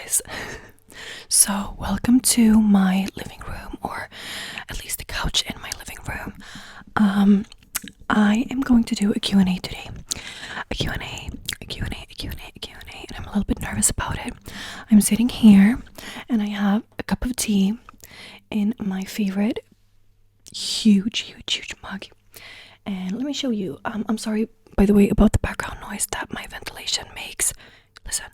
guys. So welcome to my living room, or at least the couch in my living room. I am going to do a Q&A today. A Q&A, and I'm a little bit nervous about it. I'm sitting here and I have a cup of tea in my favorite huge mug. And let me show you. I'm sorry, by the way, about the background noise that my ventilation makes. Listen.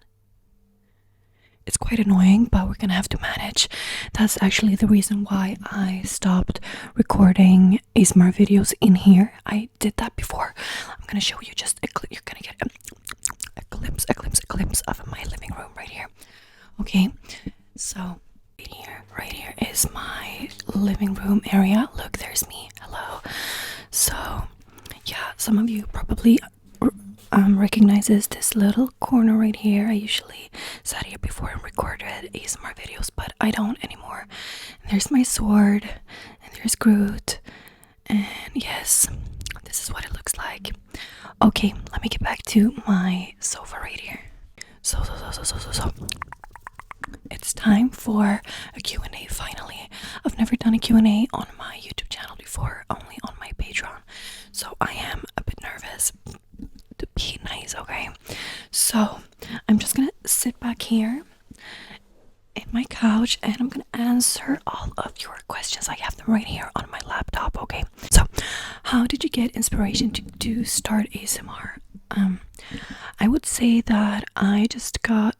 It's quite annoying, but we're gonna have to manage. That's actually the reason why I stopped recording ASMR videos in here. I did that before. I'm gonna show you just a clip. You're gonna get a glimpse of my living room right here. Okay, so right here is my living room area. Look, there's me. Hello. So yeah, some of you probably recognizes this little corner right here. I usually sat here before and recorded ASMR videos, but I don't anymore. And there's my sword, and there's Groot, and yes, this is what it looks like. Okay, let me get back to my sofa right here. So it's time for a Q&A finally. I've never done a Q&A on my YouTube channel before, only on my Patreon, so I am a bit nervous. To be nice, okay? So I'm just gonna sit back here in my couch and I'm gonna answer all of your questions. I have them right here on my laptop, okay? So how did you get inspiration to start ASMR? I would say that I just got,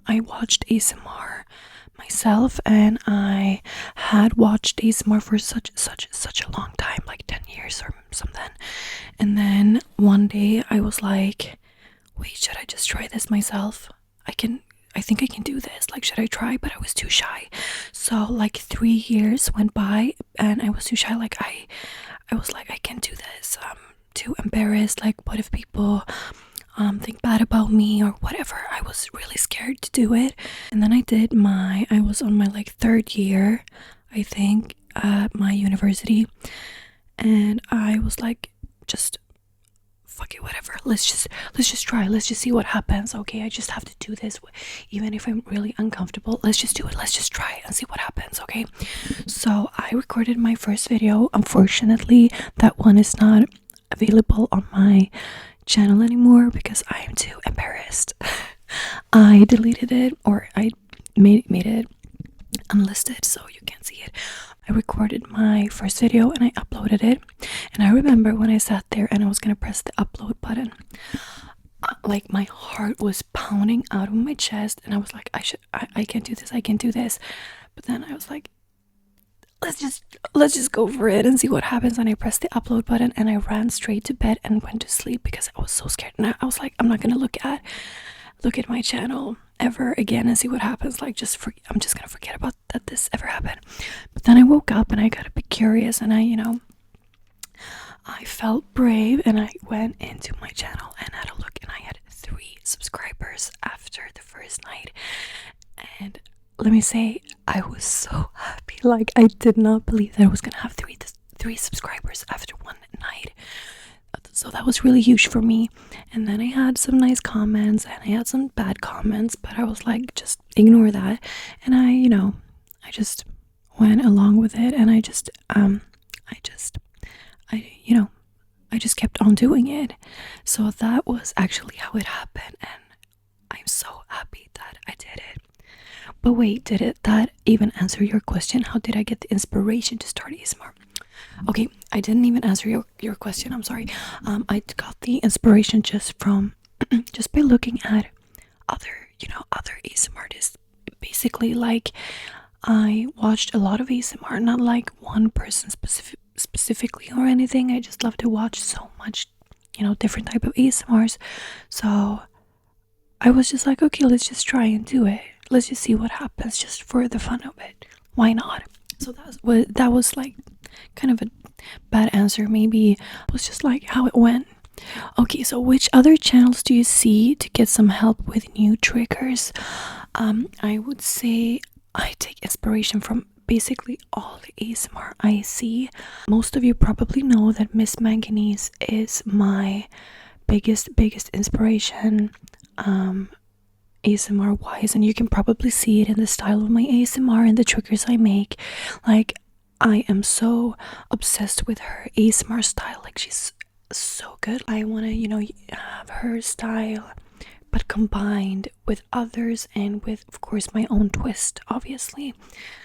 I watched ASMR myself, and I had watched ASMR for such a long time, like 10 years or something. And then one day I was like, wait, should I just try this myself? I think I can do this. Like, should I try? But I was too shy. So like 3 years went by and I was too shy. Like I was like, I can't do this. Too embarrassed. Like, what if people think bad about me or whatever? I was really scared to do it. And then I was on my like 3rd year, I think, at my university, and I was like, just fuck it, whatever, let's just try, let's just see what happens. Okay, I just have to do this even if I'm really uncomfortable. Let's just do it, let's just try and see what happens. Okay, so I recorded my first video. Unfortunately, that one is not available on my channel anymore because I am too embarrassed. I deleted it, or I made it unlisted so you can't see it. I recorded my first video and I uploaded it, and I remember when I sat there and I was gonna press the upload button, like my heart was pounding out of my chest, and I was like, I can't do this. But then I was like, let's just go for it and see what happens. And I pressed the upload button and I ran straight to bed and went to sleep because I was so scared. And I was like, I'm not gonna look at my channel ever again and see what happens. Like, I'm just gonna forget about that this ever happened. But then I woke up and I got a bit curious, and I felt brave and I went into my channel and had a look, and I had 3 subscribers after the first night. And let me say, I was so happy. Like, I did not believe that I was gonna have three subscribers after one night. So that was really huge for me. And then I had some nice comments and I had some bad comments, but I was like, just ignore that. And I just went along with it, and I just kept on doing it. So that was actually how it happened, and I'm so happy that I did it. But wait, did that even answer your question? How did I get the inspiration to start ASMR? Okay, I didn't even answer your question. I'm sorry. I got the inspiration just by looking at other ASMR artists. Basically, like, I watched a lot of ASMR, not like one person specifically or anything. I just love to watch so much, different type of ASMRs. So I was just like, okay, let's just try and do it. Let's just see what happens, just for the fun of it. Why not? So that was like kind of a bad answer. Maybe it was just like how it went. Okay, so which other channels do you see to get some help with new triggers? I would say I take inspiration from basically all the ASMR I see. Most of you probably know that Miss Manganese is my biggest inspiration ASMR wise, and you can probably see it in the style of my ASMR and the triggers I make. Like, I am so obsessed with her ASMR style. Like, she's so good. I want to, have her style, but combined with others and with, of course, my own twist, obviously.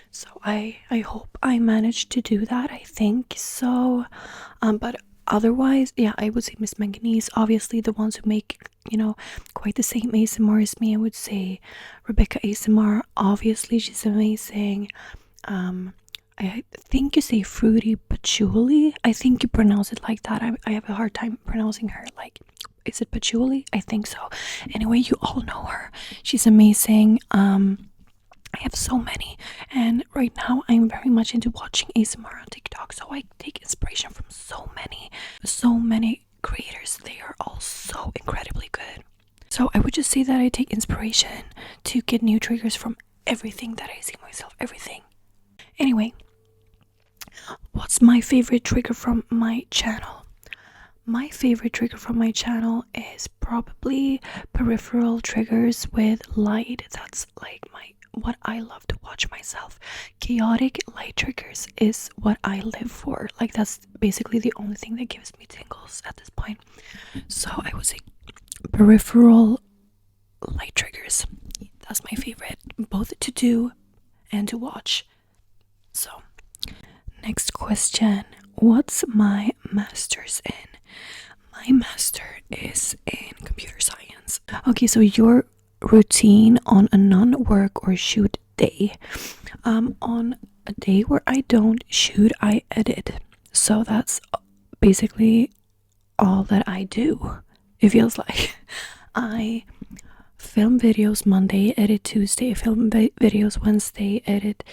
So I hope I managed to do that. I think so. But otherwise, yeah, I would say Miss Manganese. Obviously, the ones who make, quite the same ASMR as me. I would say Rebecca ASMR. Obviously, she's amazing. I think you say Fruity Patchouli. I think you pronounce it like that. I have a hard time pronouncing her. Like, is it Patchouli? I think so. Anyway, you all know her. She's amazing. I have so many, and right now I'm very much into watching ASMR on TikTok, so I take inspiration from so many creators. They are all so incredibly good. So I would just say that I take inspiration to get new triggers from everything that I see myself, everything. Anyway, what's my favorite trigger from my channel? My favorite trigger from my channel is probably peripheral triggers with light. That's like what I love to watch myself. Chaotic light triggers is what I live for. Like, that's basically the only thing that gives me tingles at this point. So I would say peripheral light triggers. That's my favorite, both to do and to watch. So, next question. What's my master's in? My master is in computer science. Okay, so your routine on a non-work or shoot day. On a day where I don't shoot, I edit. So that's basically all that I do. It feels like I film videos Monday, edit Tuesday, film videos Wednesday, edit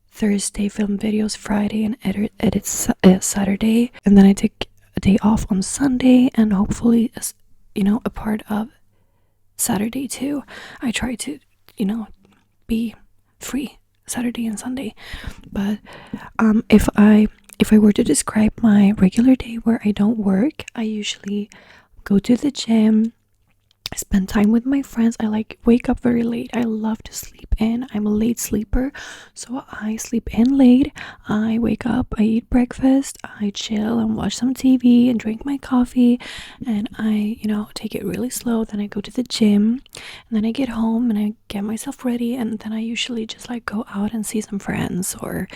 Thursday, film videos Friday, and edit Saturday, and then I take a day off on Sunday, and hopefully, a part of Saturday too. I try to, be free Saturday and Sunday. But if I were to describe my regular day where I don't work, I usually go to the gym, spend time with my friends. I wake up very late. I love to sleep in. I'm a late sleeper, so I sleep in late. I wake up, I eat breakfast, I chill and watch some TV and drink my coffee, and I take it really slow. Then I go to the gym, and then I get home and I get myself ready, and then I usually just go out and see some friends, or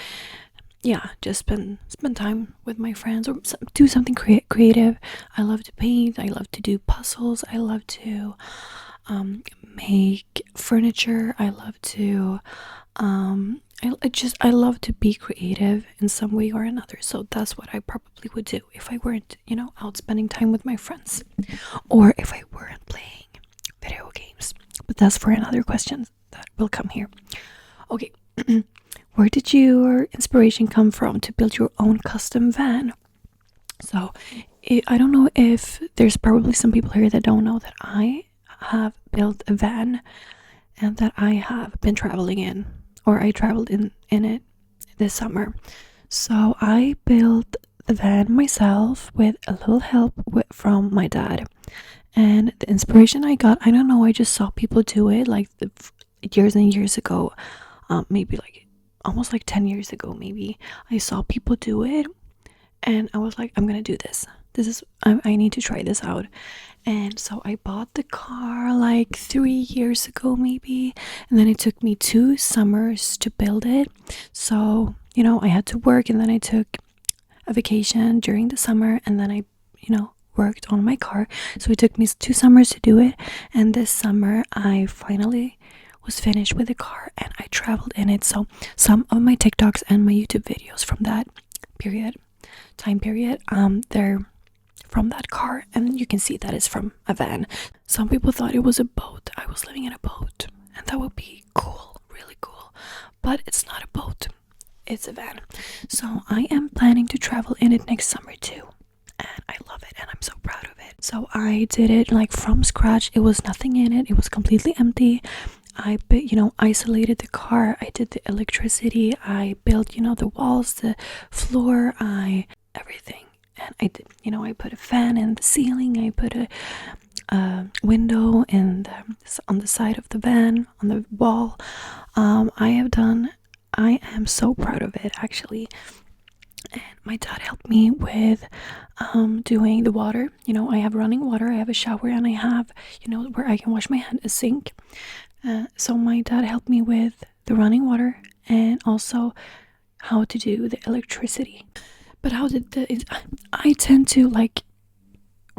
just spend time with my friends, or do something creative. I love to paint. I love to do puzzles. I love to make furniture. I love to I love to be creative in some way or another. So that's what I probably would do if I weren't out spending time with my friends, or if I weren't playing video games. But that's for another question that will come here. Okay. Where did your inspiration come from to build your own custom van? So, I don't know if there's probably some people here that don't know that I have built a van and that I have been traveling in, or I traveled in it this summer. So I built the van myself with a little help from my dad. And the inspiration I got, I don't know, I just saw people do it years and years ago, maybe almost 10 years ago. Maybe I saw people do it, and I was like, I'm gonna do this. I need to try this out. And so I bought the car 3 years ago maybe, and then it took me 2 summers to build it. So I had to work, and then I took a vacation during the summer, and then I worked on my car. So it took me 2 summers to do it, and this summer I finally was finished with the car, and I traveled in it. So some of my TikToks and my YouTube videos from that time period, they're from that car, and you can see that it's from a van. Some people thought it was a boat. I was living in a boat, and that would be cool, really cool, but it's not a boat, it's a van. So I am planning to travel in it next summer too, and I love it, and I'm so proud of it. So I did it from scratch. It was nothing in it. It was completely empty. I isolated the car. I did the electricity. I built, the walls, the floor, everything. And I did, I put a fan in the ceiling. I put window and on the side of the van, on the wall. I am so proud of it, actually. And my dad helped me with doing the water. I have running water, I have a shower, and I have, where I can wash my hand, a sink. So my dad helped me with the running water and also how to do the electricity. But I tend to like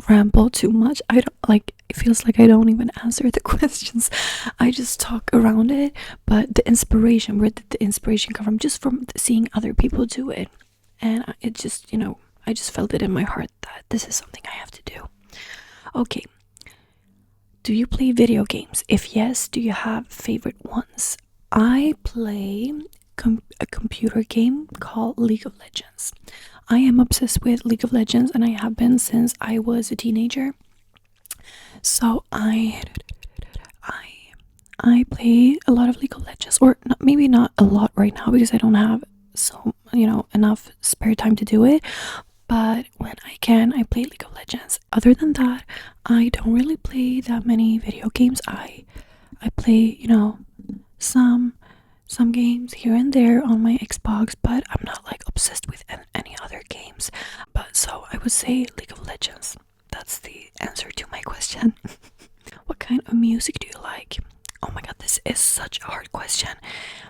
ramble too much. I don't like, it feels like I don't even answer the questions. I just talk around it. But the inspiration, where did the inspiration come from? Just from seeing other people do it. And it just, I just felt it in my heart that this is something I have to do. Okay. Do you play video games? If yes, do you have favorite ones? I play a computer game called League of Legends. I am obsessed with League of Legends, and I have been since I was a teenager. So I play a lot of League of Legends, or not, maybe not a lot right now because I don't have enough spare time to do it. But when I can, I play League of Legends. Other than that, I don't really play that many video games. I play, some games here and there on my Xbox, but I'm not like obsessed with any other games. But so I would say League of Legends. That's the answer to my question. What kind of music do you like? Oh my god, this is such a hard question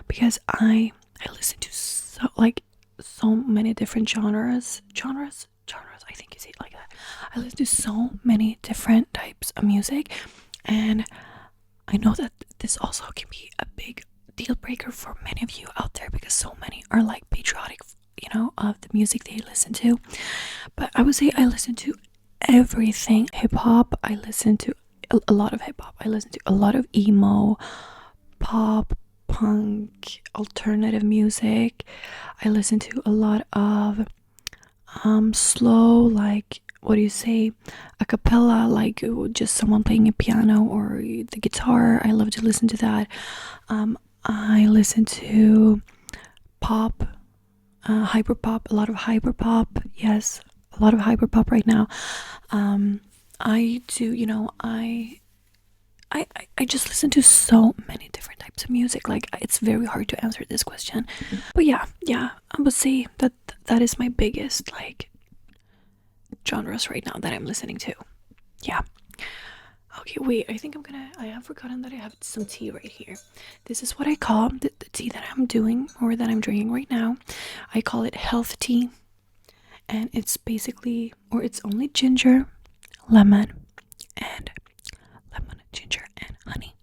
because I listen to so many different genres, I think you say it like that. I listen to so many different types of music, and I know that this also can be a big deal breaker for many of you out there because so many are like patriotic, of the music they listen to. But I would say I listen to everything. Hip-hop, I listen to a lot of hip-hop. I listen to a lot of emo, pop, punk, alternative music. I listen to a lot of slow, like, what do you say, a cappella, like just someone playing a piano or the guitar. I love to listen to that. I listen to pop, hyper pop, a lot of hyper pop. Yes, a lot of hyper pop right now. I do, I just listen to so many different types of music. Like, it's very hard to answer this question. But yeah, I would say that is my biggest like genres right now that I'm listening to. Yeah. Okay, wait, I have forgotten that I have some tea right here. This is what I call the tea that I'm doing, or that I'm drinking right now. I call it health tea. And it's basically, or it's only ginger, lemon, ginger, and honey.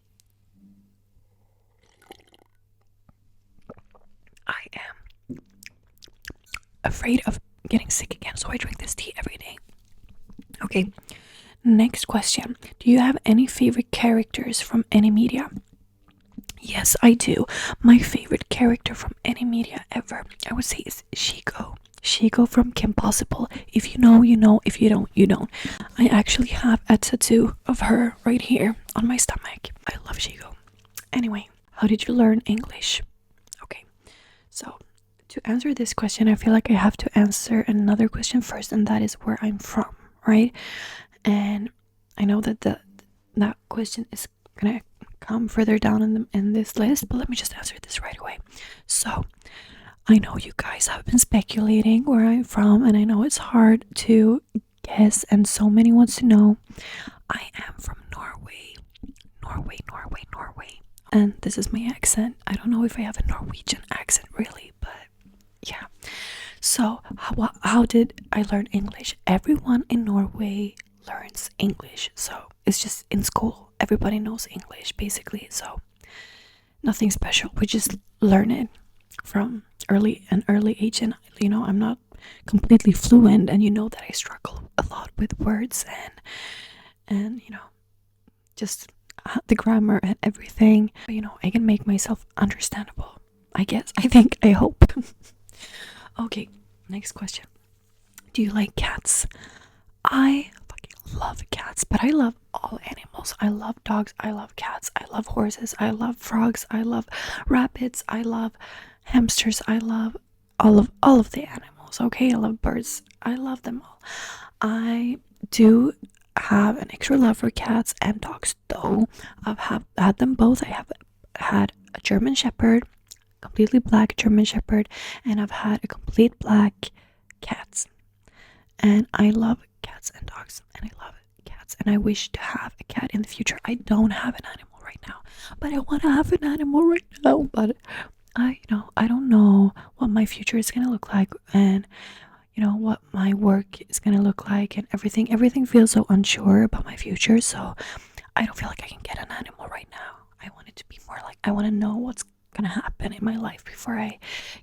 I am afraid of getting sick again, so I drink this tea every day. Okay, next question. Do you have any favorite characters from any media? Yes, I do. My favorite character from any media ever, I would say, is Shiko. Shiko from Kim Possible. If you know, you know. If you don't, you don't. I actually have a tattoo of her right here on my stomach. I love Shiko. Anyway, how did you learn English? Okay, so to answer this question, I feel like I have to answer another question first, and that is where I'm from, right? And I know that that question is gonna come further down in this list, but let me just answer this right away. So I know you guys have been speculating where I'm from, and I know it's hard to guess, and so many wants to know. I am from Norway. And this is my accent. I don't know if I have a Norwegian accent really, but yeah. So how did I learn English? Everyone in Norway learns English, so it's just in school. Everybody knows English basically, so nothing special. We just learn it from early age, and I'm not completely fluent, and that I struggle a lot with words and just the grammar and everything. But, I can make myself understandable, I guess. I hope. Okay, next question. Do you like cats? I fucking love cats, but I love all animals. I love dogs, I love cats, I love horses, I love frogs, I love rabbits, I love hamsters, I love all of the animals. Okay, I love birds, I love them all. I do have an extra love for cats and dogs, though. I've had them both. I have had a German Shepherd, completely black German Shepherd, and I've had a complete black cat. And I love cats and dogs, and I love cats, and I wish to have a cat in the future. I don't have an animal right now, but I want to have an animal right now. But I don't know what my future is gonna look like, and what my work is gonna look like, and everything feels so unsure about my future. So I don't feel like I can get an animal right now. I want it to be more like, I want to know what's gonna happen in my life before I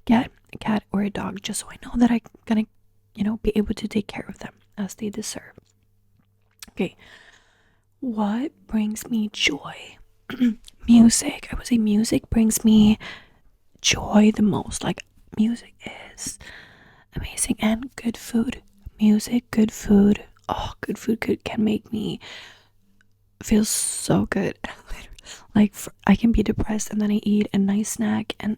get a cat or a dog, just so I know that I'm gonna be able to take care of them as they deserve. Okay, what brings me joy? Music. I would say music brings me joy the most. Like, music is amazing, and good food. Music, good food. Oh, good food can make me feel so good. Like, I can be depressed and then I eat a nice snack, and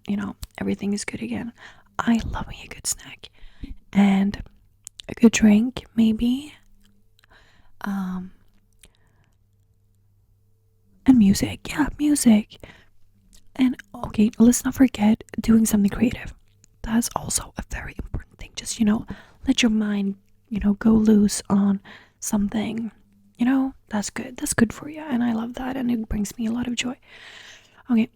everything is good again. I love me a good snack and a good drink, maybe. And music. Yeah, music. And okay, let's not forget doing something creative. That's also a very important thing. Just let your mind go loose on something. That's good. That's good for you, and I love that, and it brings me a lot of joy. Okay.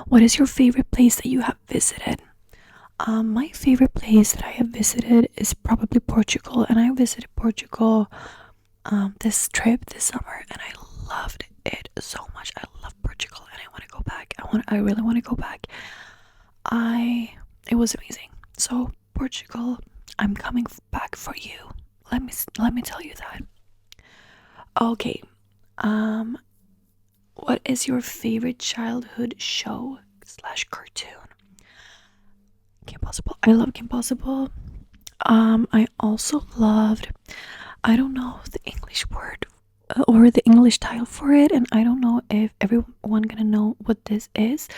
What is your favorite place that you have visited? My favorite place that I have visited is probably Portugal, and I visited Portugal this trip this summer, and I loved it so much. I love Portugal, and I want to go back. I really want to go back. It was amazing. So Portugal, I'm coming back for you. Let me tell you that. Okay. What is your favorite childhood show / cartoon? Kim Possible. I love Kim Possible. I also loved, I don't know the English word or the English title for it, and I don't know if everyone gonna know what this is,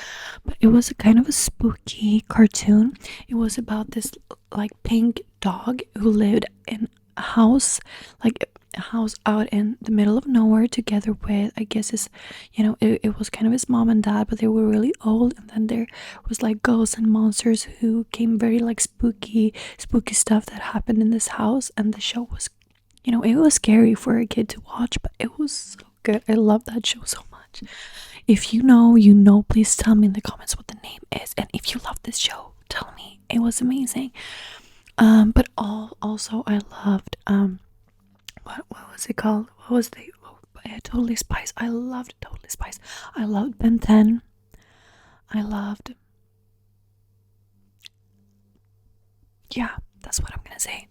but it was a kind of a spooky cartoon. It was about this like pink dog who lived in a house, like a house out in the middle of nowhere, together with, I guess, it was kind of his mom and dad, but they were really old, and then there was like ghosts and monsters who came, very like spooky stuff that happened in this house. And the show was, it was scary for a kid to watch, but it was so good. I love that show so much. If you know, please tell me in the comments what the name is, and if you love this show, tell me. It was amazing. But also I loved what was it called? What was the Totally Spice. I loved Totally Spice. I loved Ben 10. I loved, yeah, that's what I'm gonna say.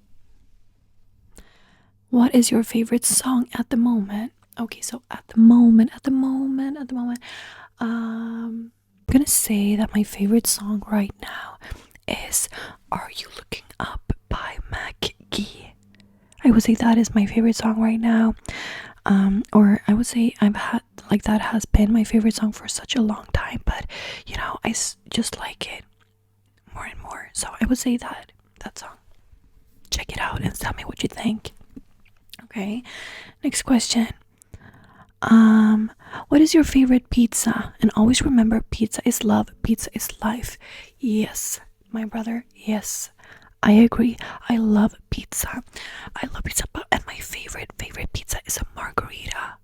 What is your favorite song at the moment? Okay, so at the moment, I'm gonna say that my favorite song right now is "Are You Looking Up" by MacGee. I would say that is my favorite song right now. Or I would say that has been my favorite song for such a long time, but I just like it more and more. So I would say that song. Check it out and tell me what you think. Okay, next question. What is your favorite pizza? And always remember, pizza is love, pizza is life. Yes, my brother, yes, I agree. I love pizza. And my favorite pizza is a margarita.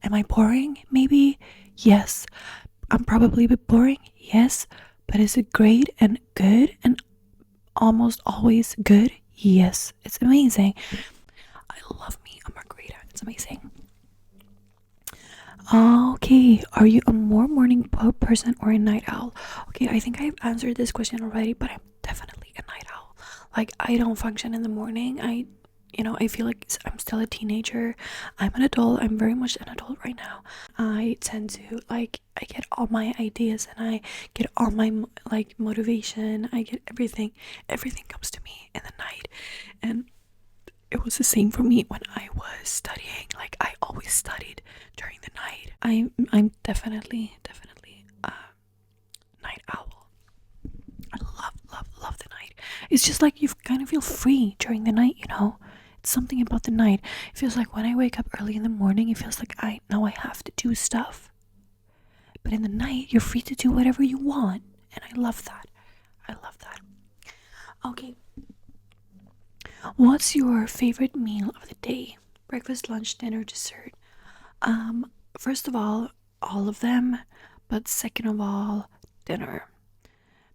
Am I boring? Maybe. Yes. I'm probably a bit boring. Yes. But is it great and good and almost always good? Yes. It's amazing. I love me a margarita. It's amazing. Okay, are you a more morning person or a night owl? Okay, I think I've answered this question already, but I'm definitely a night owl. Like, I don't function in the morning. I feel like I'm still a teenager. I'm an adult. I'm very much an adult right now. I tend to, like, I get all my ideas, and I get all my motivation. I get everything comes to me in the night. And it was the same for me when I was studying. Like, I always studied during the night. I'm definitely a night owl. I love the night. It's just like you kind of feel free during the night, something about the night. It feels like when I wake up early in the morning, it feels like I know I have to do stuff. But in the night, you're free to do whatever you want. And I love that. I love that. Okay. What's your favorite meal of the day? Breakfast, lunch, dinner, dessert? First of all of them. But second of all, dinner.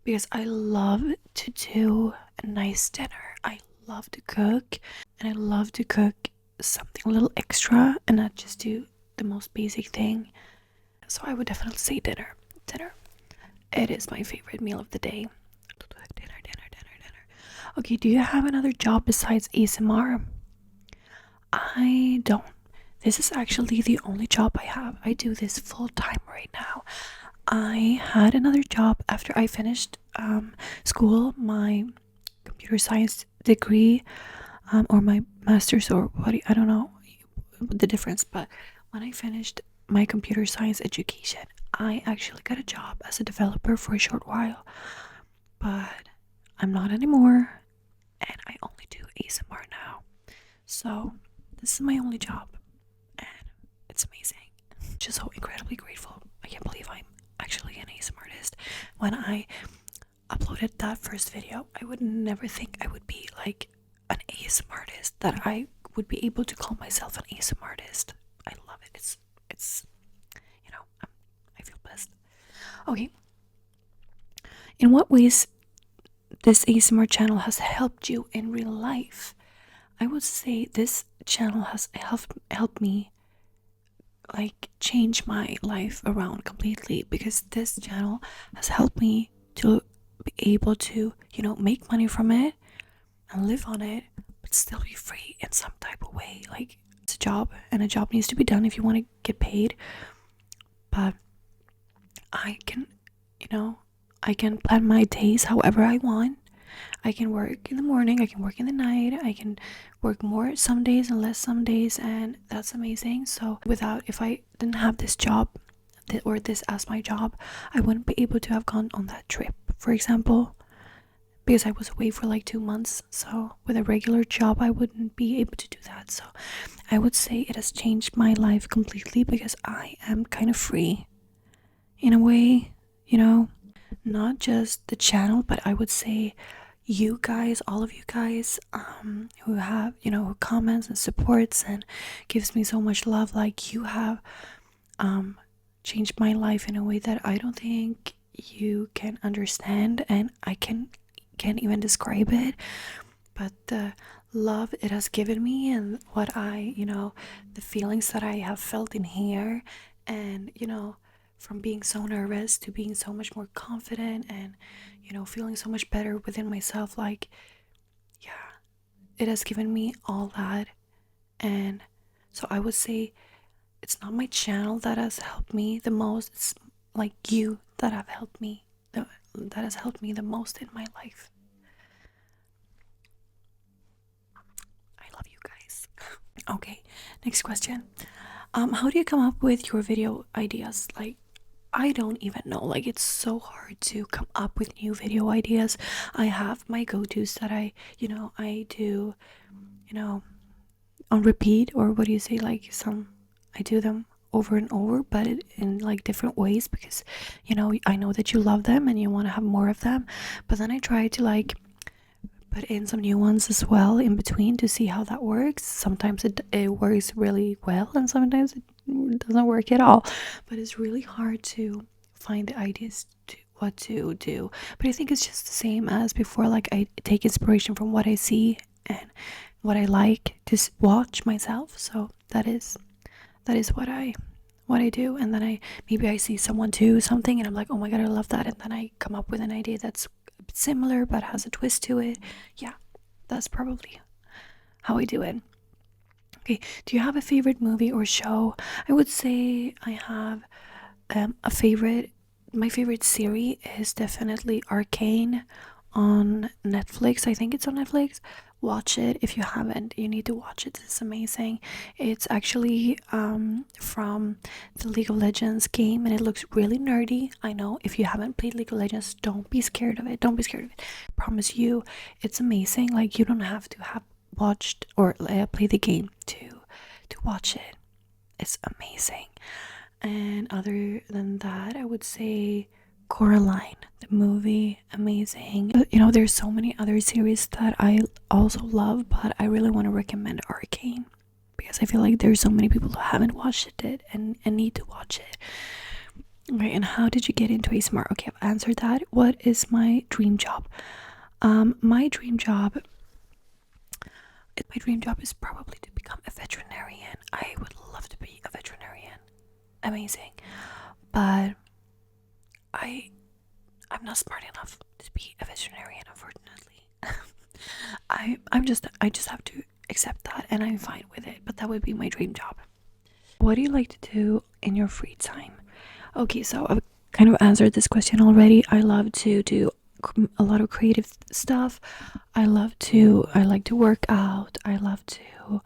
Because I love to do a nice dinner. I love to cook. And I love to cook something a little extra and not just do the most basic thing. So I would definitely say dinner. Dinner. It is my favorite meal of the day. Dinner. Okay, do you have another job besides ASMR? I don't. This is actually the only job I have. I do this full time right now. I had another job after I finished school, my computer science degree, or my master's, or I don't know the difference, but when I finished my computer science education, I actually got a job as a developer for a short while, but I'm not anymore, and I only do ASMR now. So this is my only job, and it's amazing. I'm just so incredibly grateful. I can't believe I'm actually an ASMR artist. When I uploaded that first video, I would never think I would be like an ASMR artist, that I would be able to call myself an ASMR artist. I love it. It's I feel blessed. Okay. In what ways this ASMR channel has helped you in real life? I would say this channel has helped me like change my life around completely, because this channel has helped me to be able to, make money from it and live on it, but still be free in some type of way. Like, it's a job, and a job needs to be done if you want to get paid. But I can, I can plan my days however I want. I can work in the morning, I can work in the night, I can work more some days and less some days, and that's amazing. So if I didn't have this job, or this as my job, I wouldn't be able to have gone on that trip, for example, because I was away for like 2 months. So with a regular job, I wouldn't be able to do that. So I would say it has changed my life completely, because I am kind of free in a way, not just the channel, but I would say you guys, all of you guys, who have, who comments and supports and gives me so much love. Like, you have changed my life in a way that I don't think you can understand, and I can't even describe it. But the love it has given me, and what the feelings that I have felt in here, and from being so nervous to being so much more confident, and feeling so much better within myself, like, yeah, it has given me all that. And so I would say it's not my channel that has helped me the most, it's like you that have helped me, that has helped me the most in my life. I love you guys. Okay, next question. How do you come up with your video ideas? Like, I don't even know. Like, it's so hard to come up with new video ideas. I have my go-tos that I do, on repeat, or what do you say? Like, I do them over and over, but in like different ways, because I know that you love them and you want to have more of them. But then I try to like put in some new ones as well in between to see how that works. Sometimes it works really well, and sometimes it doesn't work at all. But it's really hard to find the ideas to what to do. But I think it's just the same as before. Like, I take inspiration from what I see and what I like to watch myself. So that is what I do. And then I see someone do something, and I'm like, oh my god, I love that, and then I come up with an idea that's a bit similar but has a twist to it. Yeah, that's probably how I do it. Okay, do you have a favorite movie or show? I would say I have a favorite. My favorite series is definitely Arcane on Netflix. I think it's on Netflix. Watch it if you haven't. You need to watch it. It's amazing. It's actually from the League of Legends game, and it looks really nerdy. I know, if you haven't played League of Legends, don't be scared of it. I promise you, it's amazing. Like, you don't have to have watched or play the game to watch it. It's amazing. And other than that, I would say Coraline, the movie, amazing. But you know, there's so many other series that I also love, but I really want to recommend Arcane because I feel like there's so many people who haven't watched it and need to watch it. Okay, and how did you get into ASMR? Okay, I've answered that. What is my dream job? My dream job is probably to become a veterinarian. I would love to be a veterinarian. Amazing. But I'm not smart enough to be a veterinarian, unfortunately. I just have to accept that, and I'm fine with it. But that would be my dream job. What do you like to do in your free time? Okay, so I've kind of answered this question already. I love to do a lot of creative stuff. I like to work out. I love to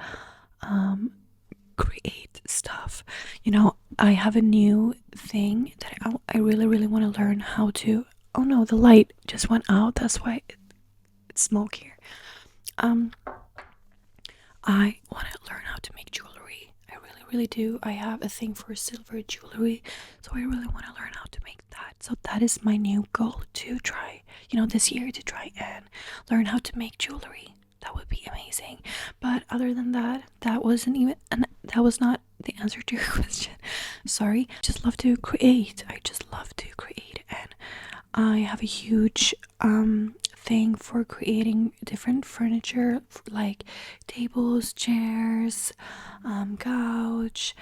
create stuff. You know, I have a new thing that I really, really want to learn how to. Oh no, the light just went out. That's why it's smoke here. I want to learn how to make jewelry. I really, really do. I have a thing for silver jewelry, so I really want to learn how to make that. So that is my new goal, to try, you know, this year, to try and learn how to make jewelry. That would be amazing. But other than that, that was not the answer to your question. Sorry. Just love to create. I just love to create, and I have a huge thing for creating different furniture, like tables, chairs, couch,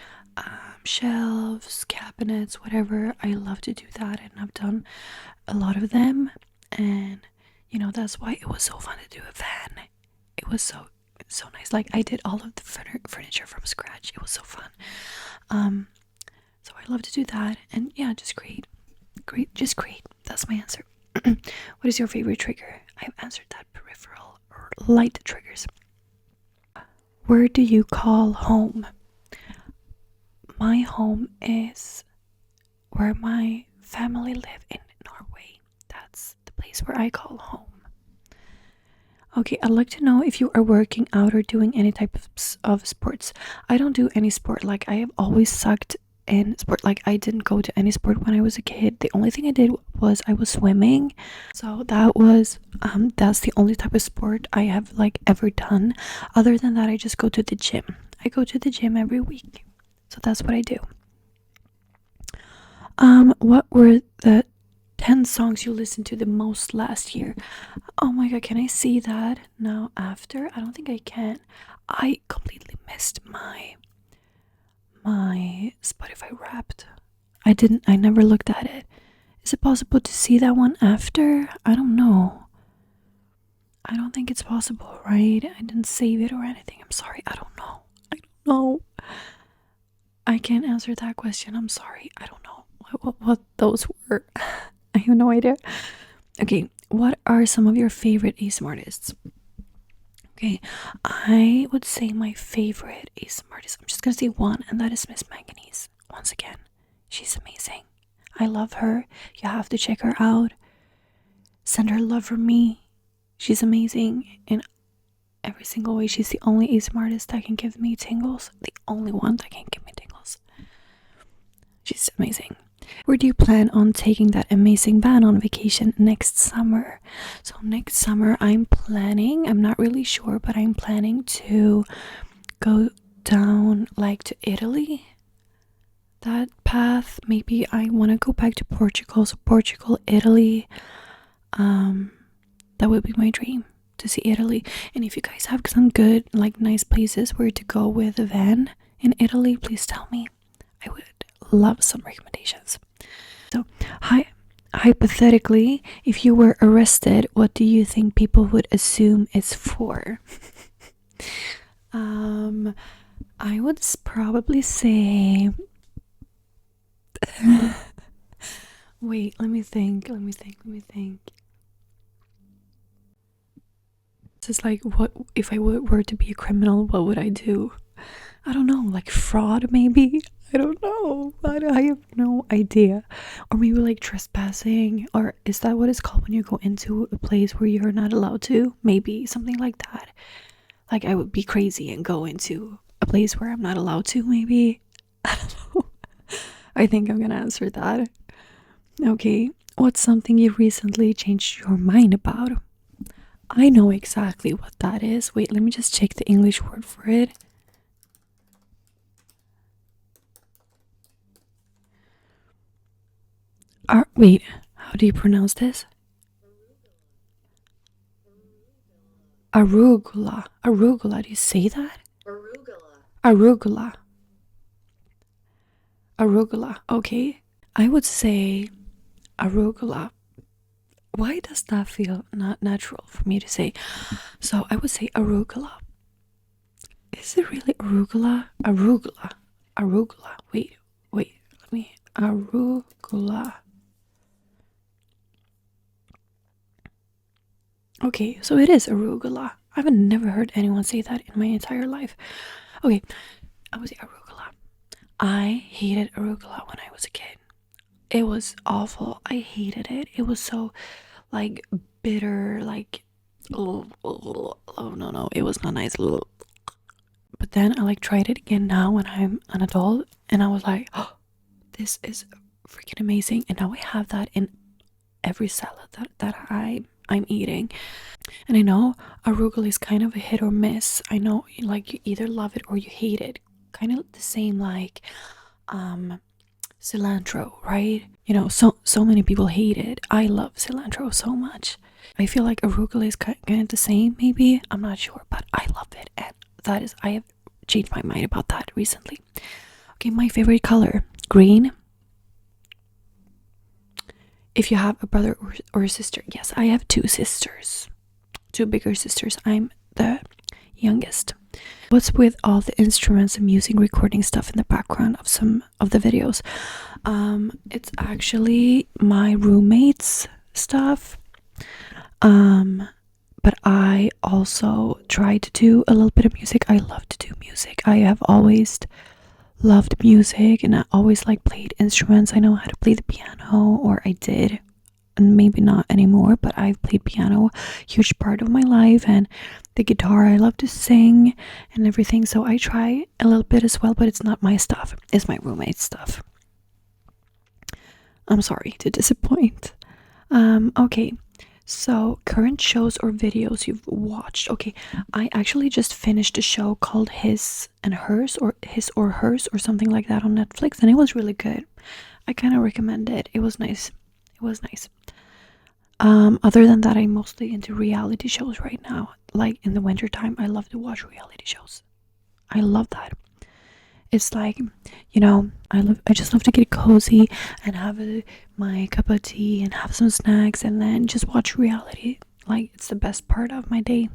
shelves, cabinets, whatever. I love to do that, and I've done a lot of them, and you know, that's why it was so fun to do a van. It was so nice. Like, I did all of the furniture from scratch. It was so fun. So I love to do that, and yeah, just create. That's my answer. What is your favorite trigger? I've answered that. Peripheral or light triggers. Where do you call home? My home is where my family live in Norway. That's the place where I call home. Okay, I'd like to know if you are working out or doing any type of sports. I don't do any sport. Like, I have always sucked in sport. Like, I didn't go to any sport when I was a kid. The only thing I did was I was swimming. So that was that's the only type of sport I have like ever done. Other than that, I just go to the gym. I go to the gym every week. So that's what I do. What were the 10 songs you listened to the most last year? Oh my god, can I see that now after? I don't think I can. I completely missed my Spotify Wrapped. I never looked at it. Is it possible to see that one after? I don't know. I don't think it's possible, right? I didn't save it or anything. I'm sorry. I don't know. I can't answer that question. I'm sorry. I don't know what those were. I have no idea. Okay, what are some of your favorite ASMR artists? Okay, I would say my favorite ASMR artist, I'm just gonna say one, and that is Miss Manganese. Once again, she's amazing. I love her. You have to check her out. Send her love from me. She's amazing in every single way. She's the only ASMR artist that can give me tingles. The only one that can give me tingles. She's amazing. Where do you plan on taking that amazing van on vacation next summer? So next summer I'm not really sure, but I'm planning to go down like to Italy. That path. Maybe I want to go back to Portugal. So Portugal, Italy. That would be my dream, to see Italy. And if you guys have some good, like, nice places where to go with a van in Italy, please tell me. I would love some recommendations. So, hypothetically, if you were arrested, what do you think people would assume it's for? I would probably say wait, let me think. This is like, what if I were to be a criminal, what would I do? I don't know, like fraud maybe? I don't know. I have no idea. Or maybe like trespassing, or is that what it's called when you go into a place where you're not allowed to? Maybe something like that. Like I would be crazy and go into a place where I'm not allowed to, maybe. I don't know. I think I'm gonna answer that. Okay, what's something you recently changed your mind about? I know exactly what that is. Wait, let me just check the English word for it. Wait, how do you pronounce this? Arugula. Arugula, do you say that? Arugula. Arugula. Okay. I would say arugula. Why does that feel not natural for me to say? So I would say arugula. Is it really arugula? Arugula. Arugula. Wait. Let me. Arugula. Okay, so it is arugula. I've never heard anyone say that in my entire life. Okay, I would say arugula. I hated arugula when I was a kid. It was awful. I hated it. It was so like bitter, like oh no, it was not nice. But then I like tried it again now when I'm an adult, and I was like, oh, this is freaking amazing. And now I have that in every salad that I'm eating. And I know arugula is kind of a hit or miss. I know like you either love it or you hate it. Kind of the same like cilantro, right? You know, so many people hate it. I love cilantro so much. I feel like arugula is kind of the same, maybe. I'm not sure, but I love it, and that is, I have changed my mind about that recently. Okay, my favorite color, green. If you have a brother or a sister, yes, I have two sisters, two bigger sisters. I'm the youngest. What's with all the instruments and music recording stuff in the background of some of the videos? It's actually my roommate's stuff. But I also try to do a little bit of music. I love to do music. I have always loved music, and I always like played instruments. I know how to play the piano, or I did, and maybe not anymore, but I've played piano huge part of my life, and the guitar. I love to sing and everything, so I try a little bit as well, but it's not my stuff. It's my roommate's stuff. I'm sorry to disappoint. Okay, so current shows or videos you've watched. Okay, I actually just finished a show called His and Hers, or His or Hers, or something like that on Netflix, and it was really good. I kind of recommend it. It was nice. Other than that, I'm mostly into reality shows right now. Like in the winter time, I love to watch reality shows. I love that. It's like, you know, I just love to get cozy and have my cup of tea and have some snacks and then just watch reality. Like, it's the best part of my day.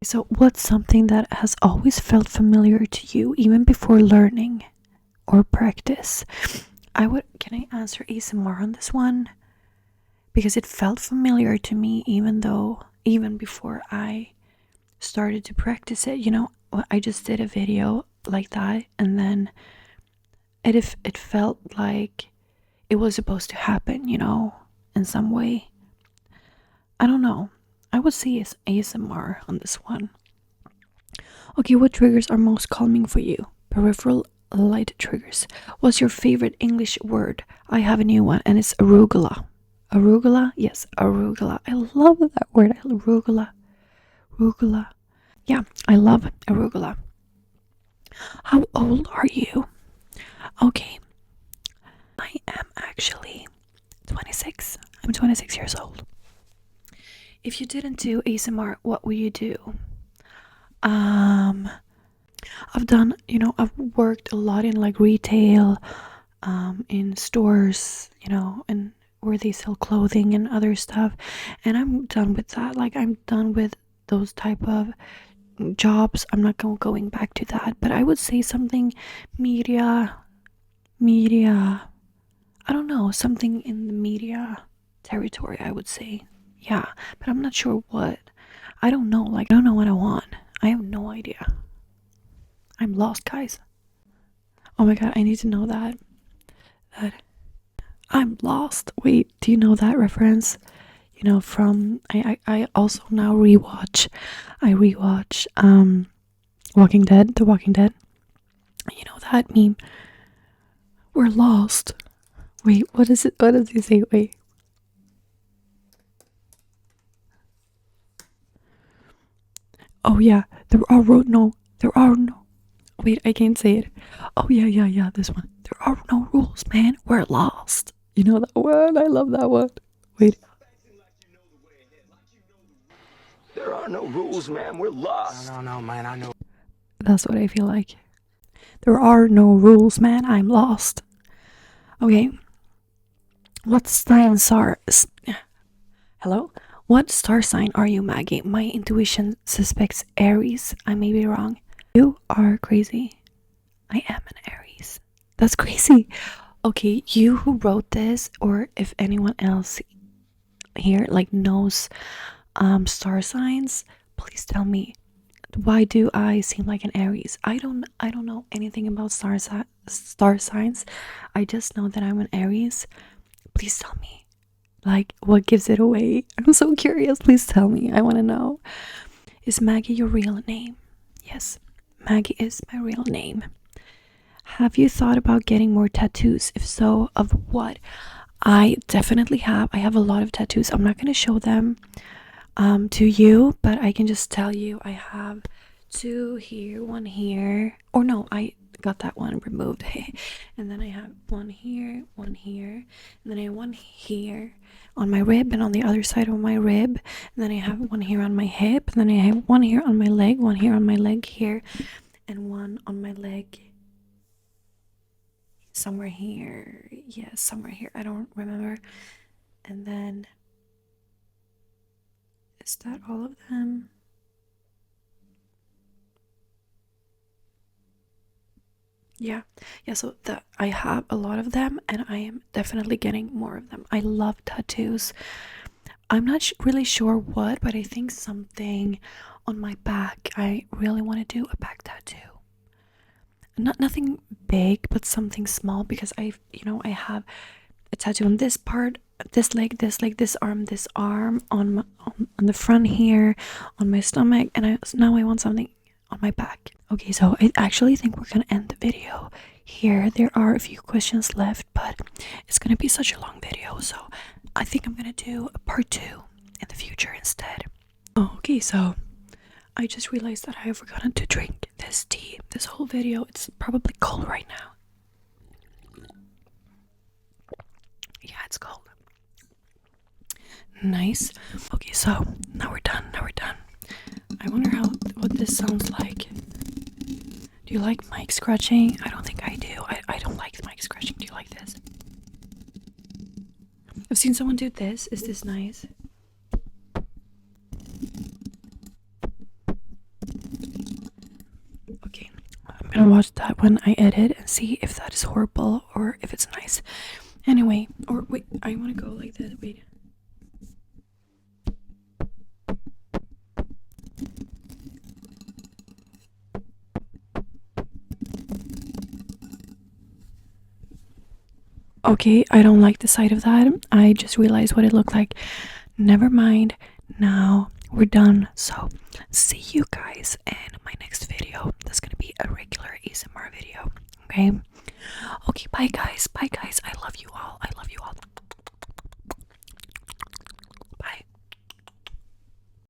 So what's something that has always felt familiar to you even before learning or practice? Can I answer ASMR on this one? Because it felt familiar to me even before I started to practice it. You know, I just did a video like that, and then it felt like it was supposed to happen, you know, in some way. I don't know. I would say it's ASMR on this one. Okay, what triggers are most calming for you? Peripheral light triggers. What's your favorite English word? I have a new one, and it's arugula. Arugula? Yes, arugula. I love that word. Arugula. Arugula. Yeah, I love arugula. How old are you? Okay, I am actually 26. I'm 26 years old. If you didn't do ASMR, what would you do? I've done, I've worked a lot in like retail, in stores, and where they sell clothing and other stuff, and I'm done with that. Like, I'm done with those type of jobs. I'm not going back to that, but I would say something media, I don't know, something in the media territory, I would say. Yeah, but I'm not sure what. I don't know, like, I don't know what I want. I have no idea. I'm lost, guys. Oh my god, I need to know that I'm lost. Wait, do you know that reference? you know, from I also now rewatch. I rewatch Walking Dead, The Walking Dead. You know that meme? We're lost. Wait, what is it? What does he say? Wait. Oh yeah, there are no. There are no. Wait, I can't say it. Oh yeah. This one. There are no rules, man. We're lost. You know that one? I love that one. Wait. There are no rules, man. We're lost. No, man. I know. That's what I feel like. There are no rules, man. I'm lost. Okay. What signs are? Hello? What star sign are you, Maggie? My intuition suspects Aries. I may be wrong. You are crazy. I am an Aries. That's crazy. Okay, you who wrote this, or if anyone else here like knows star signs, please tell me. Why do I seem like an Aries? I don't know anything about star signs. I just know that I'm an Aries. Please tell me. Like, what gives it away? I'm so curious. Please tell me. I want to know. Is Maggie your real name? Yes, Maggie is my real name. Have you thought about getting more tattoos? If so, of what? I definitely have. I have a lot of tattoos. I'm not going to show them to you, but I can just tell you I have two here, one here. Or no, I got that one removed. And then I have one here, and then I have one here on my rib and on the other side of my rib. And then I have one here on my hip, and then I have one here on my leg, one here on my leg here, and one on my leg somewhere here. Yeah, somewhere here. I don't remember. And then is that all of them? Yeah. So I have a lot of them, and I am definitely getting more of them. I love tattoos. I'm not really sure what, but I think something on my back. I really want to do a back tattoo. Nothing big, but something small, because I have a tattoo on this part, this leg, this arm on the front here, on my stomach, and now I want something on my back. Okay, so I actually think we're gonna end the video here. There are a few questions left, but it's gonna be such a long video, so I think I'm gonna do a part 2 in the future instead. Oh, okay, so I just realized that I have forgotten to drink this tea. This whole video, it's probably cold right now. Yeah, it's cold. Nice. Okay, so now we're done. I wonder what this sounds like. Do you like mic scratching? I don't think I do. I don't like mic scratching. Do you like this? I've seen someone do this. Is this nice? Okay, I'm gonna watch that when I edit and see if that is horrible or if it's nice. Anyway, or wait, I want to go like this. Wait. Okay, I don't like the sight of that. I just realized what it looked like. Never mind. Now we're done. So, see you guys in my next video. That's gonna be a regular ASMR video. Okay? Okay, bye guys. I love you all.